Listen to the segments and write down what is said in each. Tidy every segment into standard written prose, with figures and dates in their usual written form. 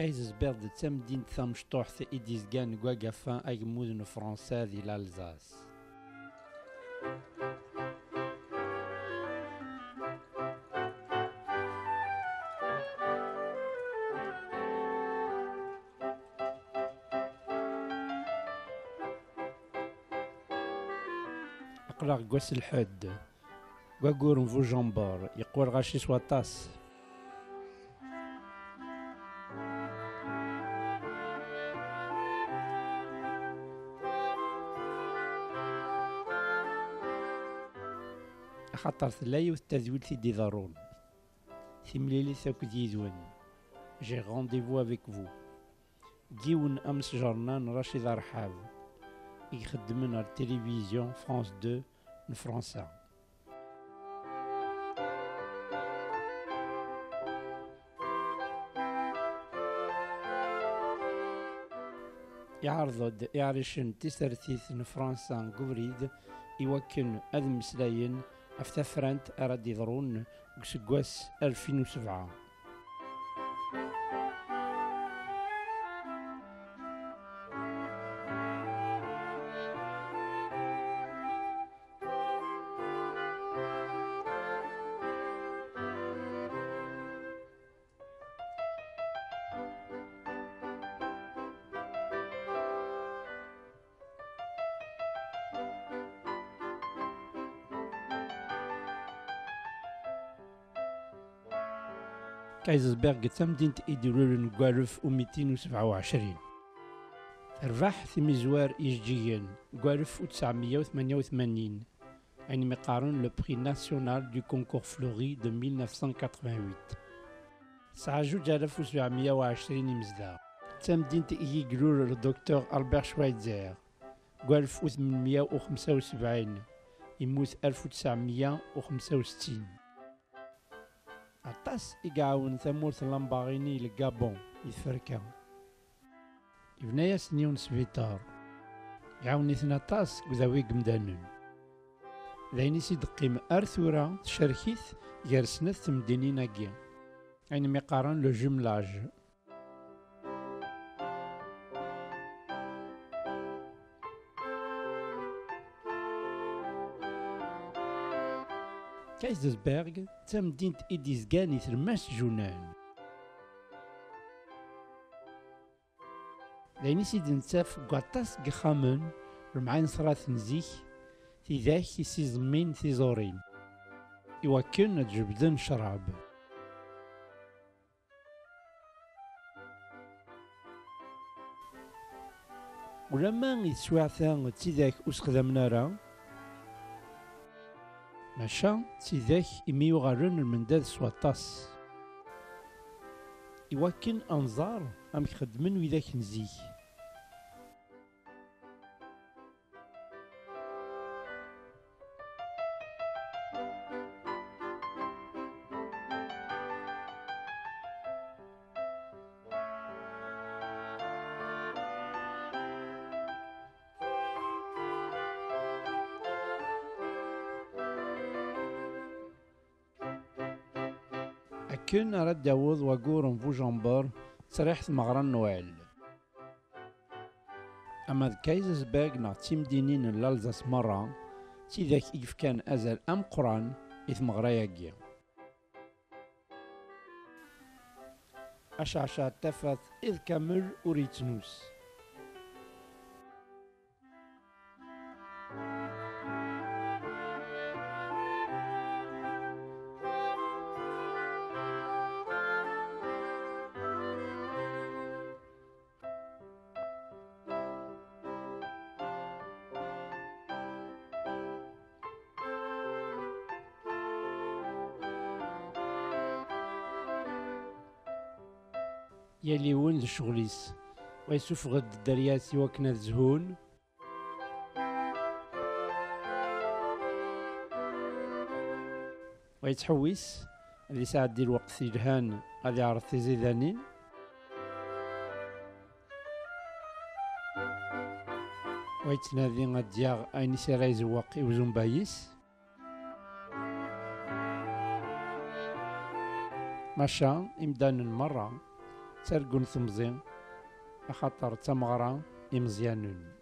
كايزسبيرغ تمدينة تمشطوحت إديزكان كواكافان أجمودن فرنسا دي لالزاس. أقلق قوس الحد كواكورن فو جامبار يقول غاشي سواطاس. خاطر ثلايا والتذويل تيدي ضرون ثمليلي ثاكد يدون جي غونديفو افيك فو جيون امس جرنان رشيد رحاب يخدمن على التلفزيون فرانس 2 نفرنسا. يعرض يعرشن تسرثيث نفرنسا قبريد يوكن أذ مسلاين أفتفرانت أراد يضرون قسقواس 2007. كايزسبيرغ تمدينة إيديرولن كوالف وميتين وسبعة وعشرين. تربح في مزوار إيجيين كوالف وتسعمية وثمانية وثمانين يعني مقارن لو بري ناسيونال دو كونكور فلوري دو 1988. تسعة جوج آلاف وسبعمية وعشرين مزدا. تمدينة إيجيغلور الدكتور ألبير شوايتزر كوالف وثمانمية وخمسة وسبعين يموت 1965. عطاس يقاون ثمورث لامباغيني لكابون يتفركا يبنايا سنيون سبيطار يعاون يثنا طاس كذاوي قمدانن ذايني سيد قيم أرثورا تشاركيث يرسنت تمدينين أكيا يعني مقارن لو جملاج. كايزسبيرغ تمدينة إديزكان يثرماس جونان لأني سيد نتاف قاطاس قخامن رمعان صراث نزيك في ذاك سيزمين ثيزورين يوكن تجبدن شراب. ولما يتسوعثان تيذاك أسخدمنا راه ماشا تيذاك إمي وغارن المنداد سواطاس يوكن أنظار أم يخدمن وذاك نزيك. أكن أراد داوود وقورن فو جامبار تريحت مغران نويل. أما كايزسبيرغ نا تيمدينين لالزاس مرة تيذاك إيف كان أزال أم قران إث مغراياكيا أشعشع تفات إذ كامل أوريتنوس. يلي ون لشغليس ويسوفغد الدريات يوكنا الزهون ويتحويس اللي ساعد دير وقت في الهان غادي يعرف تيزيدانين ويتنادي غادياغ أين سيراي زواق يوزن بايس ماشا إمدان المرة ترقن ثمزين أخاطر تمغرا إمزيانون.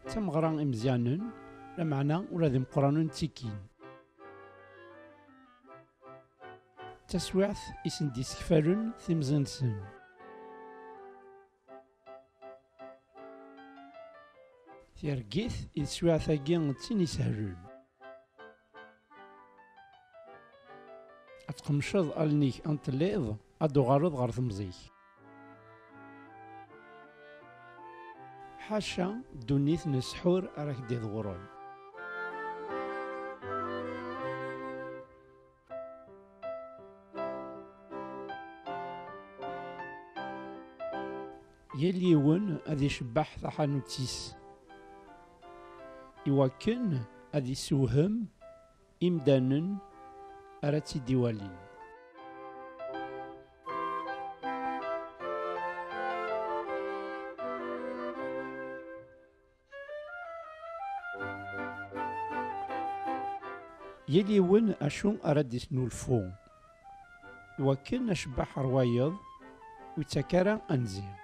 تمغرا إمزيانون لا معنى ولا ذي مقرانون تيكين. تسويعث إسن دي سكفالون ثمزنسن. تيرقيث إذ سويعثاقي تين يسهلون. أتقمشض ألنيك أنتليض أدو غارض غار ثمزيك. حاشا دونيث نسحور أراك ديض غرون. يليون أذي شباح ثحانوتيس إواكن أذي سوهم إمدانن أراتي ديوالين. يليون أشون أراديس نولفون إواكن أشباح روايض ويتكارا أنزين.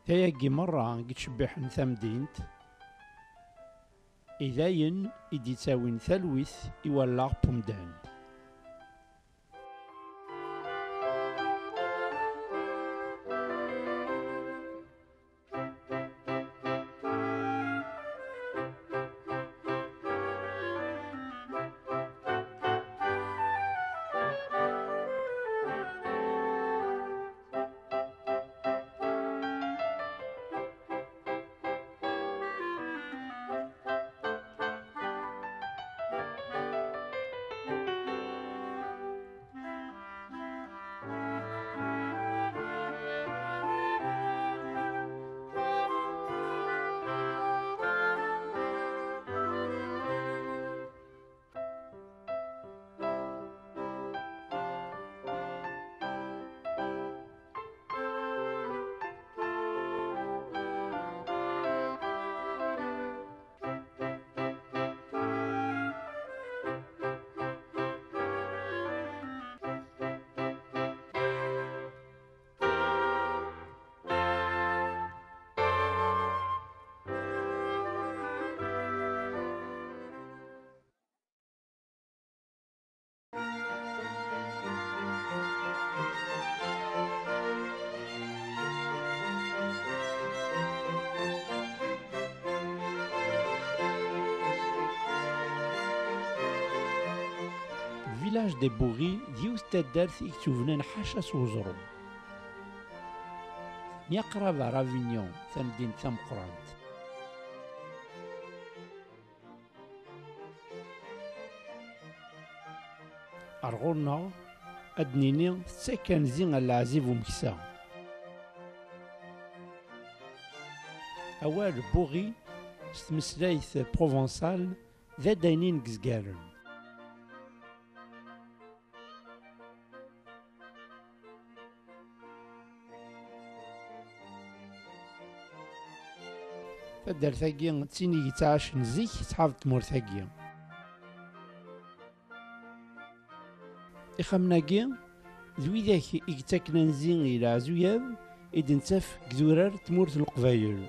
تاياقي مرة قتشبح ثمدينت إذاين إدي تاوين ثلوث إولاغ بومدان. فيلاج دي بوغي ديوز تادارث يكتوفنان حاشا سوزرو. يقرب رافينيون ثمدين ثم قرانت. أرغونا أدنيني سكن زين العزيف ومكسا. أوال بوغي ستمسلايث بروفنسال ذا داينين كزكارن. فدار ثاقي تسيني يتعاش نزيك تحافظ تمور ثاقي. إخامناقي ذوي ذاك إكتاكنا نزين إلى عزوياب إذن تاف كذورار تمورت القبايل.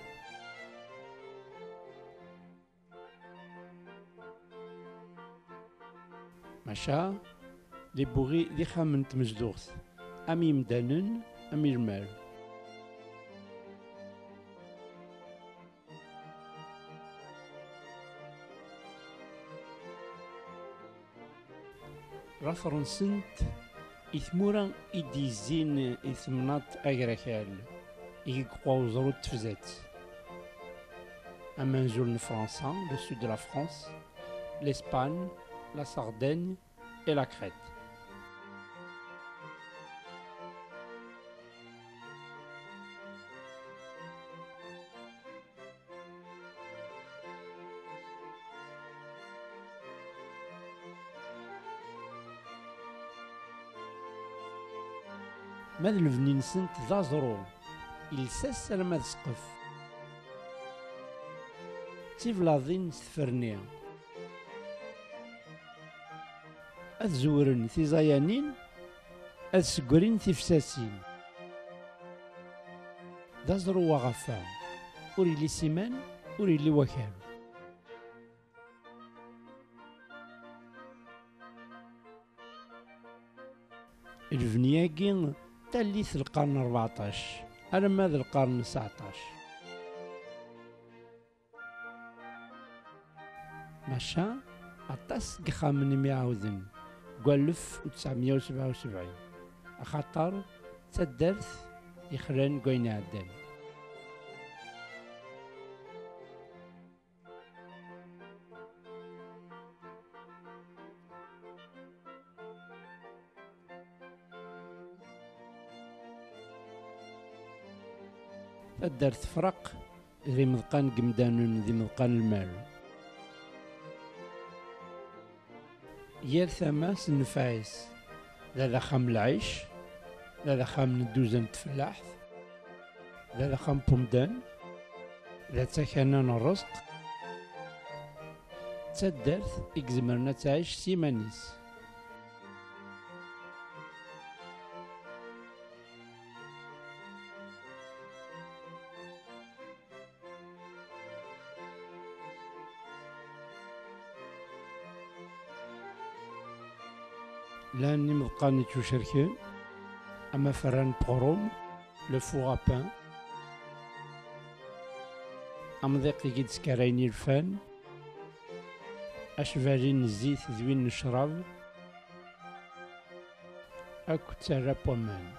ماشا لي بوغي ذي خامن تمزدوغث أمي مدانن أمي المال. رافرنسنت إثمورا إدي زين إثمنات أغركال. يقوى وزرو التفزات. أما نزول فرنسا لو سود دو لا فرانس، l'Espagne, la Sardaigne et la Crète. ماذا الفني نسنت ذا زرو إلساس سلام سقف تيفلاضين ستفرني أذزورن تيزايانين أذسقرين تيفساسين ذا زرو وغفا أوري لي سيمان أوري لي وكال. الفنياكي تاليث القرن 14 على ماذا القرن 19 ماشا أطاس قخامن ميعاودن قال 1977 أخاطر تدرث يخران قوين عدن. تدرث فرق ذي مذقان قمدان ذي مذقان المال يال ثماس النفايس لا خام العيش لا خام ندوزن تفلاح لا خام بومدان لا تاكانان الرزق تدرث إكزمرنا تعيش سيمانيس. لاني مبقاني تشركين أما فران بغروم لو فوغ بان أما ذاك يجد سكرايني الفان أشفالين الزيت ذوين نشرب أكو تسرب ومان.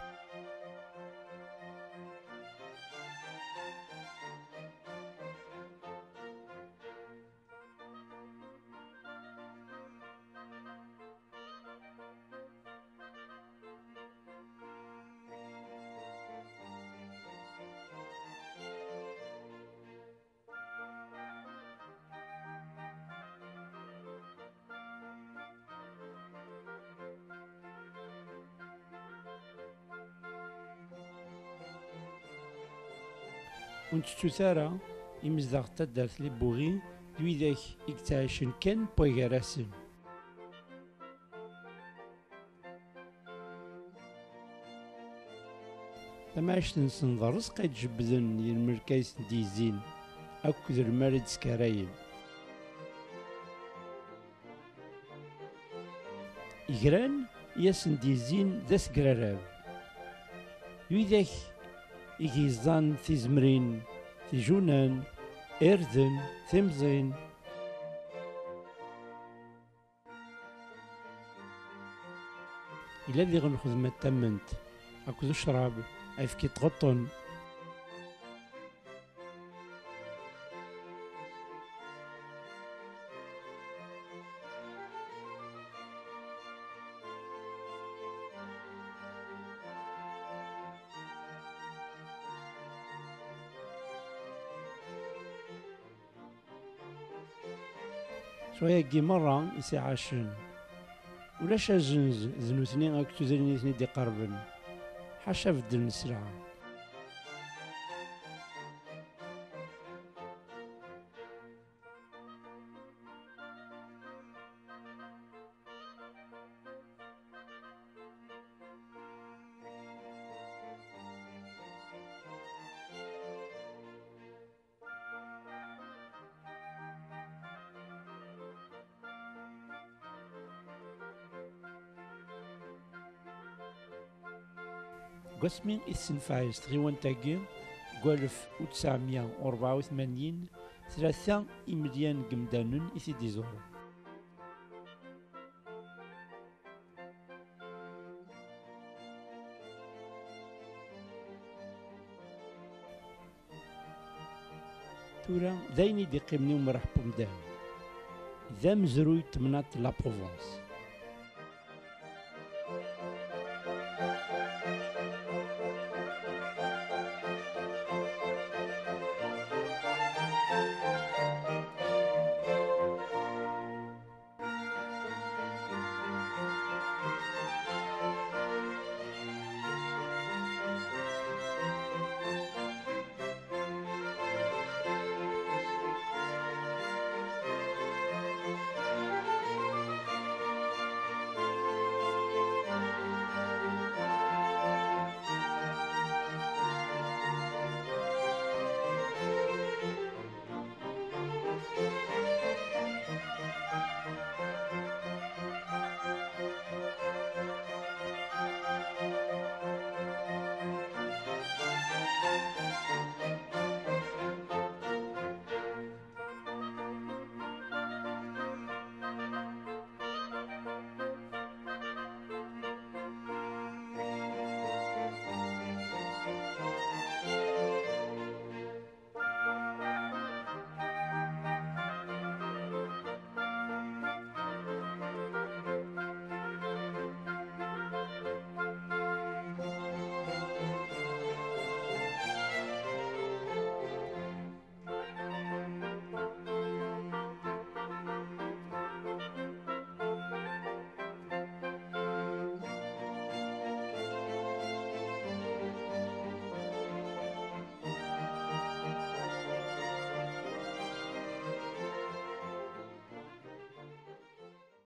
ونتشتو ثارا يمزدغ تدرت لي بوغي دويداك يكتعيشن كان بويغاراسن. لما عشت نسن رزق يتجبدن المركايس ديزين أكو ذا المارد سكرايم إجران ياسن ديزين ذا سكراراب دويداك إيكيزان تيزمرين تيجونان إردن تيمزين إلا ذي غنخذ ما تمنت أكو ذو شراب أفكي تغطن شوية كي مرة يسي عاشن ولاش زنز زنوثني أكتو زنيثني دي قربن حاشا بدل نسرعة. قسمين إسنفايس تغيوان تاقي قوالف و984 3 إمليان قمدانون إثي ديزورو. تورا داين يدي قيمني ومرحبا مداو ذا مزروي تمنات لا بروفونس